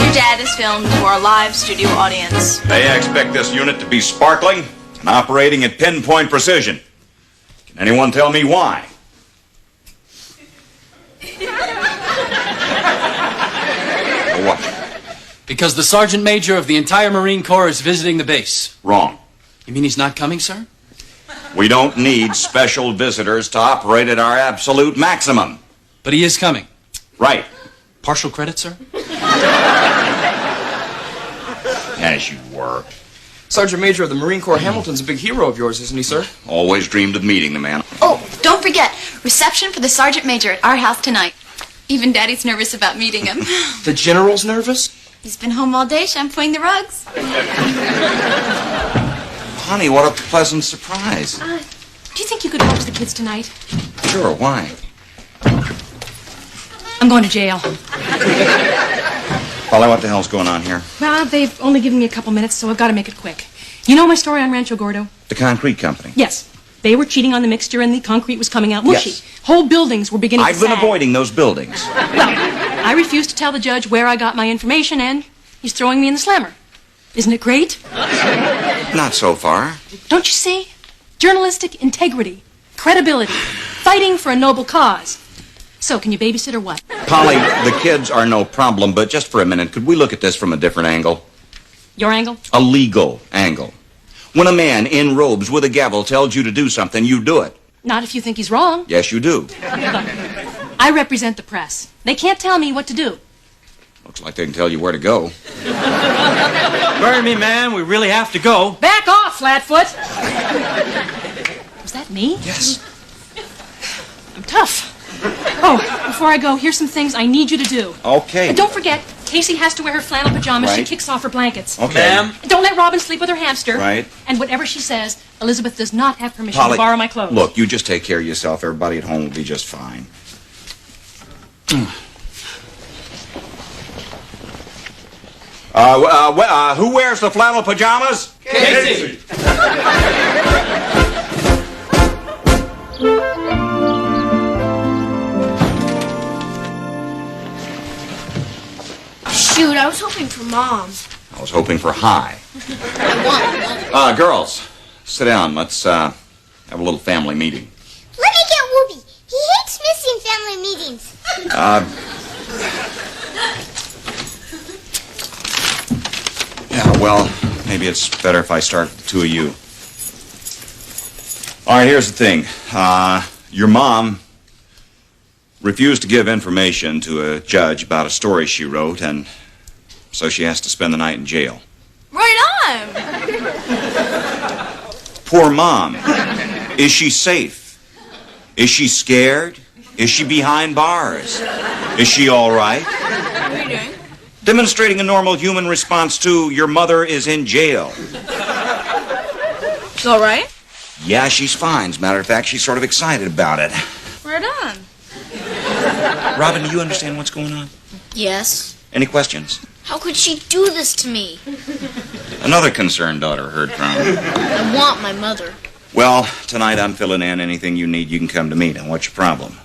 Your Dad is filmed for a live studio audience. They expect this unit to be sparkling and operating at pinpoint precision. Can anyone tell me why? What? Because the Sergeant Major of the entire Marine Corps is visiting the base. Wrong. You mean he's not coming, sir? We don't need special visitors to operate at our absolute maximum. But he is coming. Right. Partial credit, sir? As you were. Sergeant Major of the Marine Corps Hamilton's a big hero of yours, isn't he, sir? Always dreamed of meeting the man. Oh, don't forget, reception for the Sergeant Major at our house tonight. Even Daddy's nervous about meeting him. The General's nervous? He's been home all day shampooing the rugs. Honey, what a pleasant surprise. Do you think you could watch the kids tonight? Sure, why? I'm going to jail. Polly, what the hell's going on here? Well, they've only given me a couple minutes, so I've got to make it quick. You know my story on Rancho Gordo? The concrete company. Yes. They were cheating on the mixture and the concrete was coming out mushy. Yes. Whole buildings were beginning to I've been sag. avoiding those buildings. Well, I refused to tell the judge where I got my information, and he's throwing me in the slammer. Isn't it great? Not so far. Don't you see? Journalistic integrity, credibility, fighting for a noble cause. So, can you babysit or what? Polly, the kids are no problem, but just for a minute, could we look at this from a different angle? Your angle? A legal angle. When a man in robes with a gavel tells you to do something, you do it. Not if you think he's wrong. Yes, you do. Look, I represent the press. They can't tell me what to do. Looks like they can tell you where to go. Burn me, man. We really have to go. Back off, Flatfoot! Was that me? Yes. I'm tough. Oh, before I go, here's some things I need you to do. Okay. And don't forget, Casey has to wear her flannel pajamas. She Right. kicks off her blankets. Okay. Ma'am? And don't let Robin sleep with her hamster. Right. And whatever she says, Elizabeth does not have permission Polly, to borrow my clothes. look, you just take care of yourself. Everybody at home will be just fine. Who wears the flannel pajamas? Casey! Shoot, I was hoping for Mom. I was hoping for high. I want. Girls, sit down. Let's have a little family meeting. Let me get Whoopi. He hates missing family meetings. Yeah, well, maybe it's better if I start with the two of you. All right, here's the thing. Your mom refused to give information to a judge about a story she wrote, and so she has to spend the night in jail. Right on! Poor Mom. Is she safe? Is she scared? Is she behind bars? Is she all right? What are you doing? Demonstrating a normal human response to your mother is in jail. She's all right? Yeah, she's fine. As a matter of fact, she's sort of excited about it. Right on. Robin, do you understand what's going on? Yes. Any questions? How could she do this to me? Another concerned daughter heard from. I want my mother. Well, tonight I'm filling in. Anything you need, you can come to me. Now, what's your problem?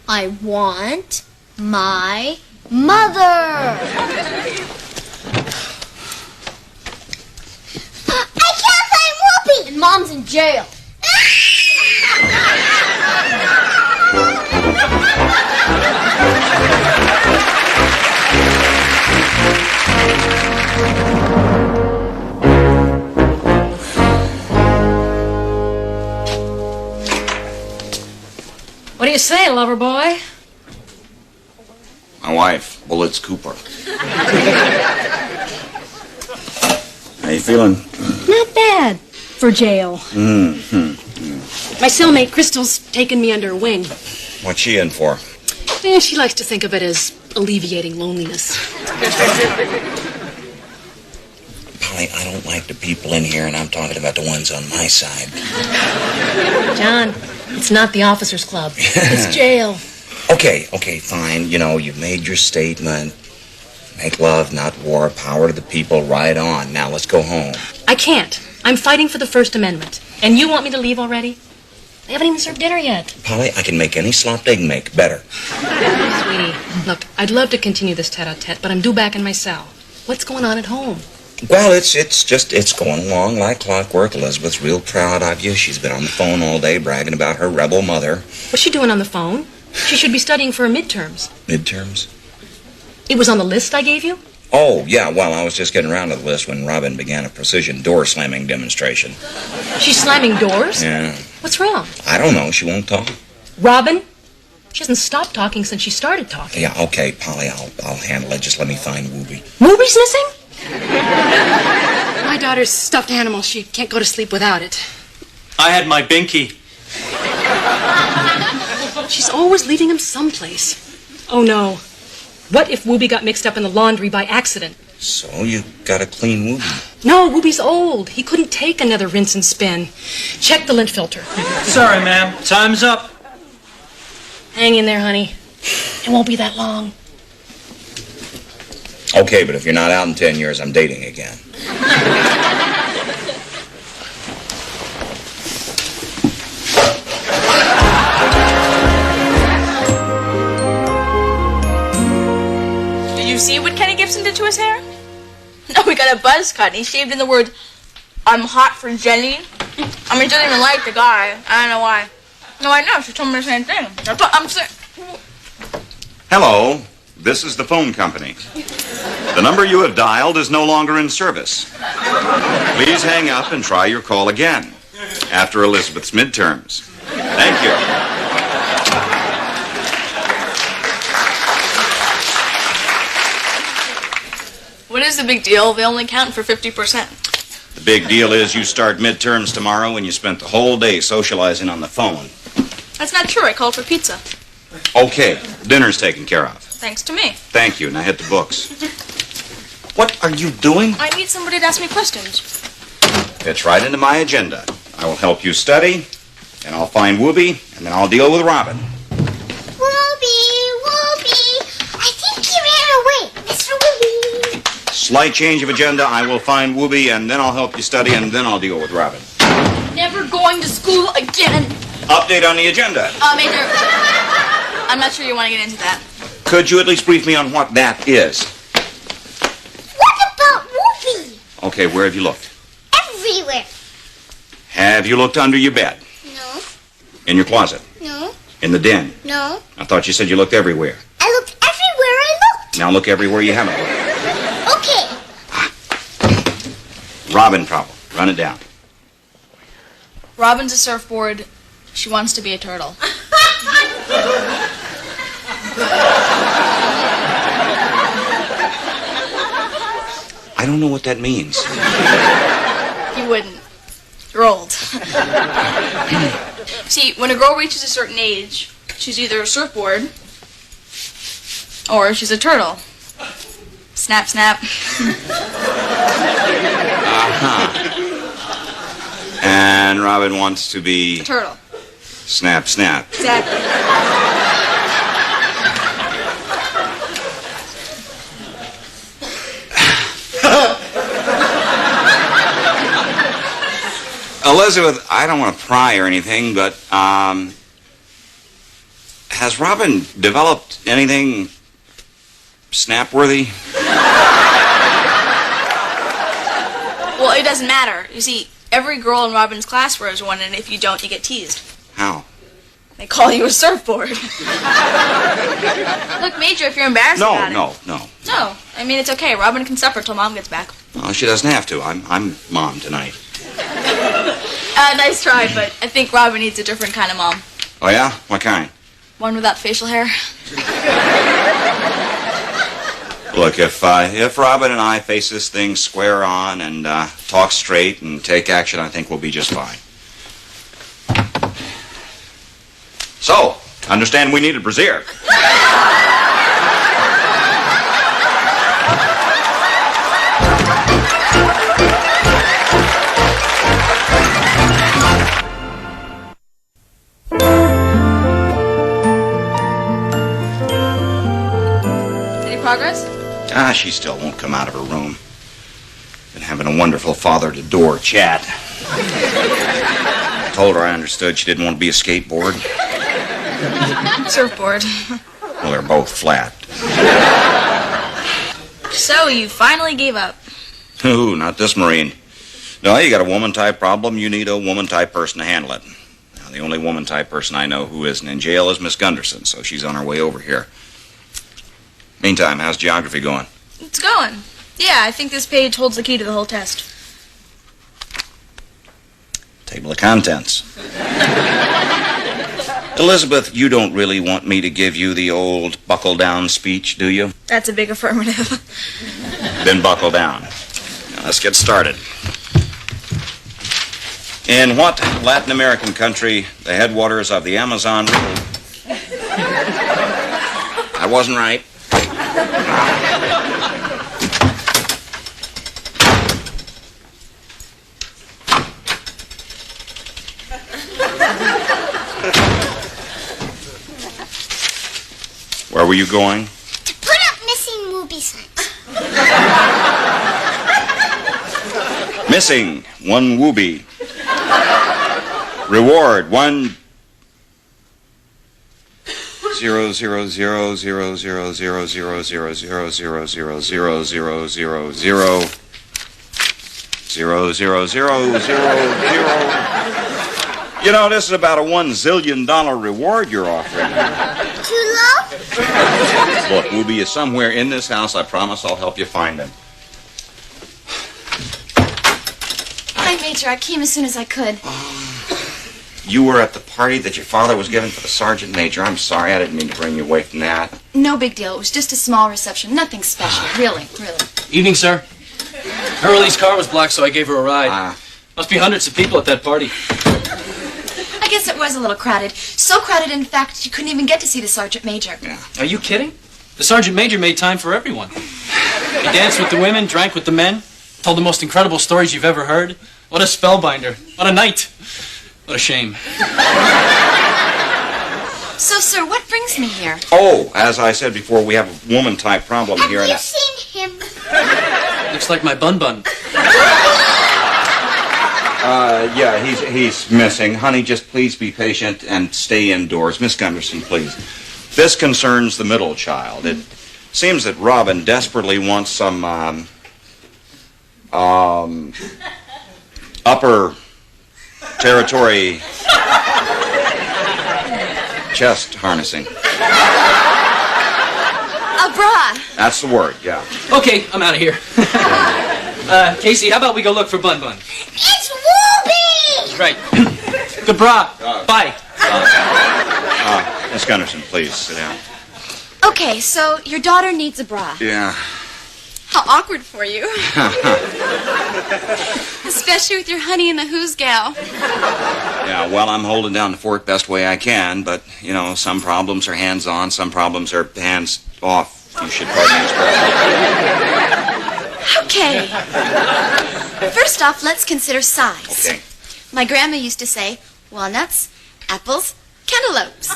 I want my mother. I can't find Whoopi. And Mom's in jail. What do you say, lover boy? My wife, Bullets Cooper. How you feeling? Not bad for jail. Mm-hmm. My cellmate, Crystal's taken me under her wing. What's she in for? She likes to think of it as alleviating loneliness. Polly, I don't like the people in here, and I'm talking about the ones on my side. John, it's not the officers' club. It's jail. Okay, fine. You know, you've made your statement. Make love, not war. Power to the people. Right on. Now let's go home. I can't. I'm fighting for the First Amendment. And you want me to leave already? They haven't even served dinner yet. Polly, I can make any slop they can make better. Sweetie, look, I'd love to continue this tete-a-tete, but I'm due back in my cell. What's going on at home? Well, it's going along like clockwork. Elizabeth's real proud of you. She's been on the phone all day bragging about her rebel mother. What's she doing on the phone? She should be studying for her midterms. Midterms? It was on the list I gave you? Oh, yeah, well, I was just getting around to the list when Robin began a precision door slamming demonstration. She's slamming doors? Yeah. What's wrong? I don't know. She won't talk. Robin? She hasn't stopped talking since she started talking. Yeah, okay, Polly, I'll handle it. Just let me find Wooby. Wooby's missing? My daughter's stuffed animal. She can't go to sleep without it. I had my binky. She's always leaving him someplace. Oh, no. What if Wooby got mixed up in the laundry by accident? So you got a clean Wooby. No, Wooby's old. He couldn't take another rinse and spin. Check the lint filter. Sorry, ma'am. Time's up. Hang in there, honey. It won't be that long. Okay, but if you're not out in 10 years, I'm dating again. Did you see what Kenny Gibson did to his hair? No, we got a buzz cut. He shaved in the word, "I'm hot for Jenny." I mean, he doesn't even like the guy. I don't know why. No, I know. She told me the same thing. That's what I'm saying. Hello, this is the phone company. The number you have dialed is no longer in service. Please hang up and try your call again after Elizabeth's midterms. Thank you. What is the big deal? They only count for 50%. The big deal is you start midterms tomorrow and you spent the whole day socializing on the phone. That's not true. I called for pizza. Okay, dinner's taken care of. Thanks to me. Thank you. Now hit the books. What are you doing? I need somebody to ask me questions. Fits right into my agenda. I will help you study, and I'll find Wooby, and then I'll deal with Robin. Wooby, Wooby. I think he ran away. Mr. Wooby. Slight change of agenda. I will find Wooby, and then I'll help you study, and then I'll deal with Robin. Never going to school again. Update on the agenda. Major, I'm not sure you want to get into that. Could you at least brief me on what that is? What about Wooby? Okay, where have you looked? Everywhere. Have you looked under your bed? No, In your closet? no, In the den? no. I thought you said you looked everywhere. I looked everywhere I looked. Now look everywhere you haven't looked. Okay. Robin problem. Run it down. Robin's a surfboard. She wants to be a turtle. I don't know what that means. You wouldn't. You're old. See, when a girl reaches a certain age, she's either a surfboard or she's a turtle. Snap, snap. And Robin wants to be... A turtle. Snap, snap. Exactly. Elizabeth, I don't want to pry or anything, but, has Robin developed anything snap-worthy? Well, it doesn't matter. You see, every girl in Robin's class wears one, and if you don't, you get teased. How? They call you a surfboard. Look, Major, if you're embarrassed about it. No. No, I mean, it's okay. Robin can suffer till Mom gets back. Well, she doesn't have to. I'm Mom tonight. Nice try, but I think Robin needs a different kind of mom. Oh, yeah? What kind? One without facial hair. Look, if Robin and I face this thing square on and talk straight and take action, I think we'll be just fine. So, understand we need a brassiere. Any progress? She still won't come out of her room. Been having a wonderful father-to-door chat. I told her I understood she didn't want to be a skateboard. Surfboard. Well, they're both flat. So you finally gave up. Ooh, not this Marine. No, you got a woman-type problem, you need a woman-type person to handle it. Now, the only woman-type person I know who isn't in jail is Miss Gunderson, so she's on her way over here. Meantime, how's geography going? It's going. Yeah, I think this page holds the key to the whole test. Table of contents. Elizabeth, you don't really want me to give you the old buckle-down speech, do you? That's a big affirmative. Then buckle down. Now, let's get started. In what Latin American country the headwaters of the Amazon River... I wasn't right. Where were you going? To put up missing movie signs. Missing 1 whoopee. Reward 1 0 0 0 0 0 0 0 0 0 0 0 0 0 0 0 0 0 0 0 0 0. You know, this is about a $1 zillion reward you're offering. Too low? Look, Wooby is somewhere in this house. I promise I'll help you find him. Hi, Major. I came as soon as I could. You were at the party that your father was giving for the sergeant major. I'm sorry, I didn't mean to bring you away from that. No big deal. It was just a small reception. Nothing special. Really. Evening, sir. Hurley's car was blocked, so I gave her a ride. Must be hundreds of people at that party. I guess it was a little crowded. So crowded, in fact, you couldn't even get to see the sergeant major. Yeah. Are you kidding? The sergeant major made time for everyone. He danced with the women, drank with the men, told the most incredible stories you've ever heard. What a spellbinder. What a night. What a shame. So, sir, what brings me here? Oh, as I said before, we have a woman-type problem here. Have you seen him? Looks like my bun-bun. Yeah, he's missing. Honey, just please be patient and stay indoors. Miss Gunderson, please. This concerns the middle child. It seems that Robin desperately wants some, upper territory chest harnessing. A bra. That's the word, yeah. Okay, I'm out of here. Casey, how about we go look for Bun-Bun? It's Whoopi! Right. The bra. Bye. Miss Gunderson, please sit down. Okay, so your daughter needs a bra. Yeah. How awkward for you. Especially with your Honey and the Who's gal. Yeah, well, I'm holding down the fort best way I can, but, you know, some problems are hands-on, some problems are hands-off. You should pardon the expression. Okay. First off, let's consider size. Okay. My grandma used to say, walnuts, apples, cantaloupes.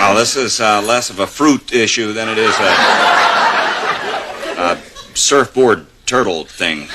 Oh, this is less of a fruit issue than it is a surfboard turtle thing.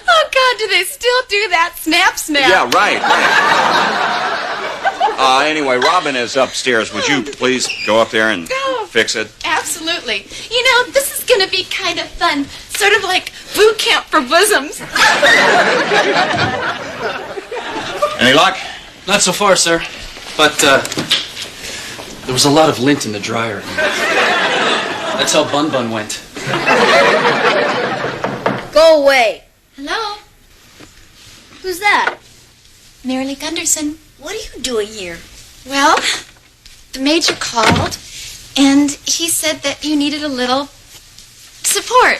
Oh, God, do they still do that? Snap, snap. Yeah, right. Anyway, Robin is upstairs. Would you please go up there and fix it? Absolutely. You know, this is going to be kind of fun. Sort of like boot camp for bosoms. Any luck? Not so far, sir. But, there was a lot of lint in the dryer. That's how Bun-Bun went. Go away. Hello? Who's that? Mary Lee Gunderson. What are you doing here? Well, the major called, and he said that you needed a little support.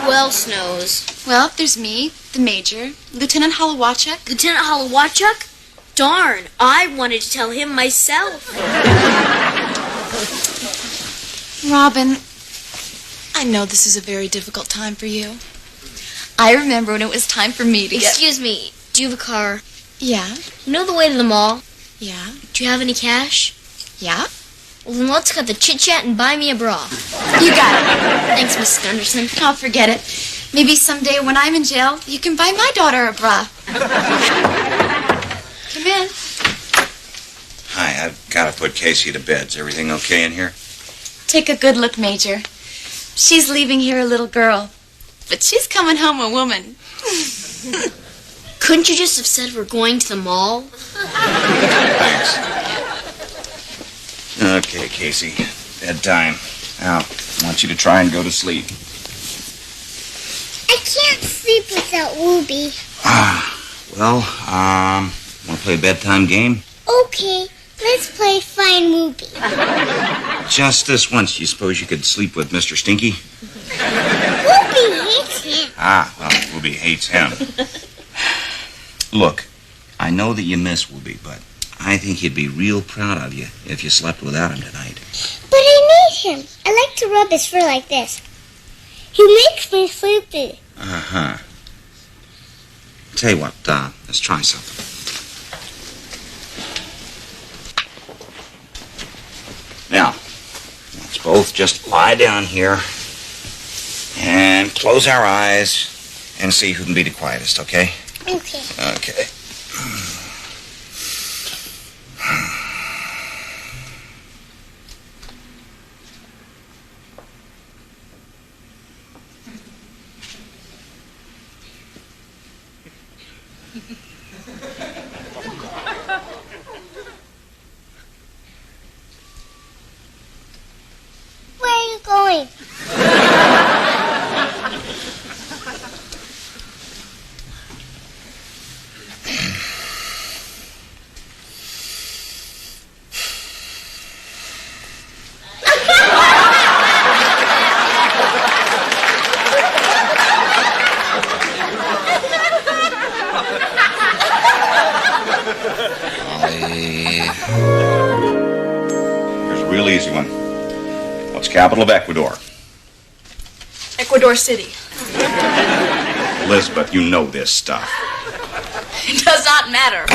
Who else knows? Well, there's me, the major, Lieutenant Holowachuk. Lieutenant Holowachuk? Darn, I wanted to tell him myself. Robin, I know this is a very difficult time for you. I remember when it was time for me to Excuse me, do you have a car? Yeah, You know the way to the mall? yeah, Do you have any cash? yeah. Well, then let's cut the chit-chat and buy me a bra. You got it. Thanks, Miss Gunderson. I'll forget it. Maybe someday when I'm in jail, you can buy my daughter a bra. Come in. Hi, I've got to put Casey to bed. Is everything okay in here? Take a good look, Major. She's leaving here a little girl, but she's coming home a woman. Couldn't you just have said we're going to the mall? Thanks. Okay, Casey. Bedtime. Now, I want you to try and go to sleep. I can't sleep without Wooby. Well, want to play a bedtime game? Okay, let's play Find Wooby. Just this once, you suppose you could sleep with Mr. Stinky? Wooby hates him. Well, Whoopi hates him. Look, I know that you miss Whoopi, but I think he'd be real proud of you if you slept without him tonight. But I need him. I like to rub his fur like this. He makes me sleepy. Uh-huh. Tell you what, let's try something. Now, let's both just lie down here and close our eyes and see who can be the quietest, okay? Okay. Okay. Where are you going? Here's a real easy one. What's the capital of Ecuador? Ecuador City. Elizabeth, you know this stuff. It does not matter.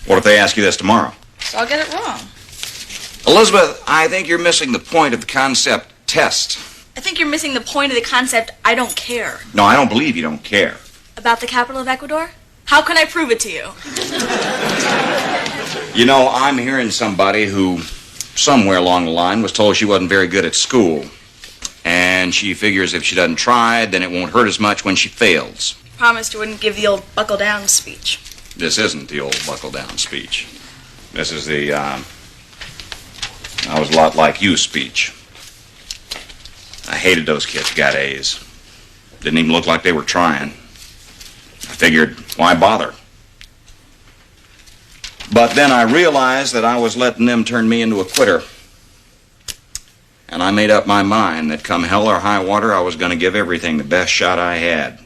What if they ask you this tomorrow? So I'll get it wrong. Elizabeth, I think you're missing the point of the concept test. I think you're missing the point of the concept I don't care. No, I don't believe you don't care. About the capital of Ecuador? How can I prove it to you? You know, I'm hearing somebody who, somewhere along the line, was told she wasn't very good at school. And she figures if she doesn't try, then it won't hurt as much when she fails. Promised you wouldn't give the old buckle down speech. This isn't the old buckle down speech. This is the, I was a lot like you speech. I hated those kids who got A's. Didn't even look like they were trying. I figured, why bother? But then I realized that I was letting them turn me into a quitter. And I made up my mind that come hell or high water, I was going to give everything the best shot I had.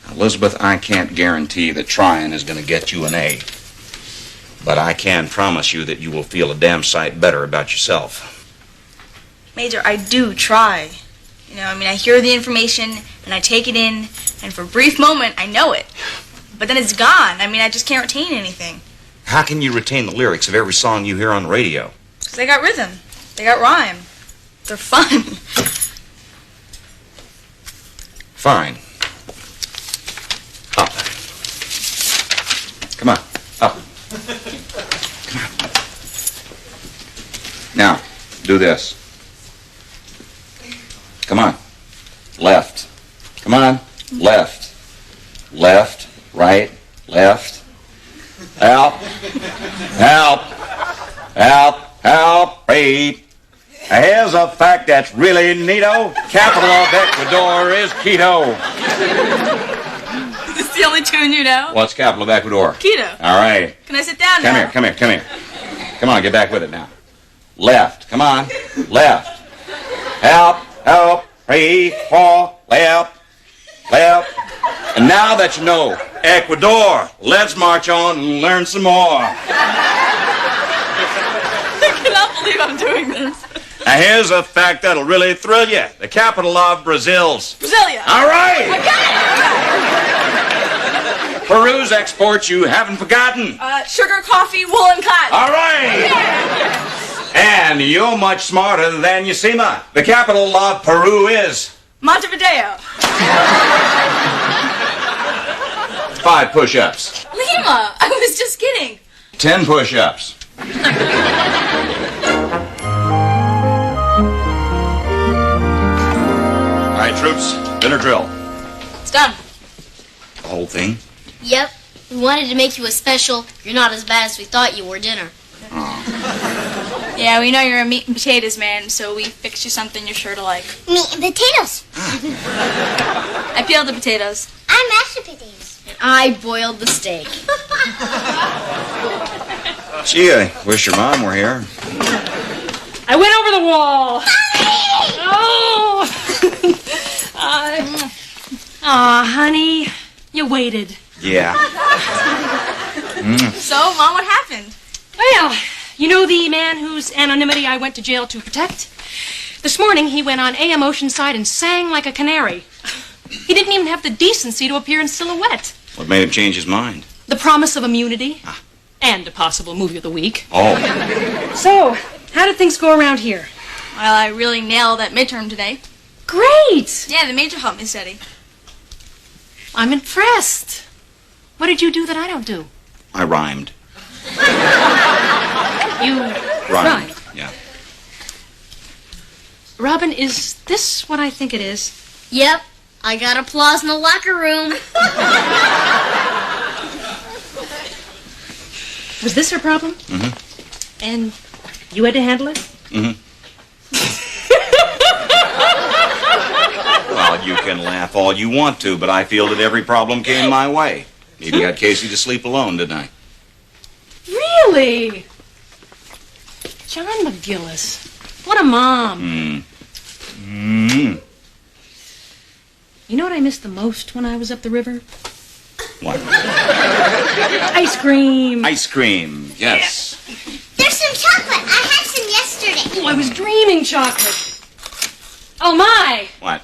Now, Elizabeth, I can't guarantee that trying is going to get you an A. But I can promise you that you will feel a damn sight better about yourself. Major, I do try. You know, I hear the information, and I take it in, and for a brief moment, I know it. But then it's gone. I just can't retain anything. How can you retain the lyrics of every song you hear on the radio? Because they got rhythm. They got rhyme. They're fun. Fine. Up. Come on. Up. Come on. Now, do this. Come on. Left. Come on. Left. Left. Right. Left. Help. Help. Help. Help. Read. Here's a fact that's really neato. Capital of Ecuador is Quito. Is this the only tune you know? What's capital of Ecuador? Quito. All right. Can I sit down Come now? here, come here, come here. Come on, get back with it now. Left. Come on. Left. Help. Help. 3, 4. Left. Left. And now that you know Ecuador, let's march on and learn some more. I cannot believe I'm doing this. Now here's a fact that'll really thrill you. The capital of Brazil's Brasilia. All right. I got it. Peru's exports you haven't forgotten. Sugar, coffee, wool, and cotton. All right. And you're much smarter than you seem. The capital of Peru is Montevideo. 5 push-ups. Lima. I was just kidding. 10 push-ups. All right, troops, dinner drill. It's done. The whole thing? Yep. We wanted to make you a special, you're not as bad as we thought you were dinner. Yeah, we know you're a meat and potatoes man, so we fixed you something you're sure to like. Meat and potatoes. I peeled the potatoes. I mashed the potatoes. And I boiled the steak. Gee, I wish your mom were here. I went over the wall. Oh, honey, you waited. Yeah. So, Mom, what happened? Well, you know the man whose anonymity I went to jail to protect? This morning he went on AM Oceanside and sang like a canary. He didn't even have the decency to appear in silhouette. What made him change his mind? The promise of immunity. And a possible movie of the week. Oh. So, how did things go around here? Well, I really nailed that midterm today. Great! Yeah, the major helped me study. I'm impressed. What did you do that I don't do? I rhymed. You Rhymed. Yeah. Robin, is this what I think it is? Yep. I got applause in the locker room. Was this her problem? Mm-hmm. And you had to handle it? Mm-hmm. Well, you can laugh all you want to, but I feel that every problem came my way. Maybe got Casey to sleep alone, didn't I? Really? John McGillis. What a mom. You know what I missed the most when I was up the river? What? Ice cream. Ice cream, yes. There's some chocolate. I had some yesterday. Oh, I was dreaming chocolate. Oh, my. What?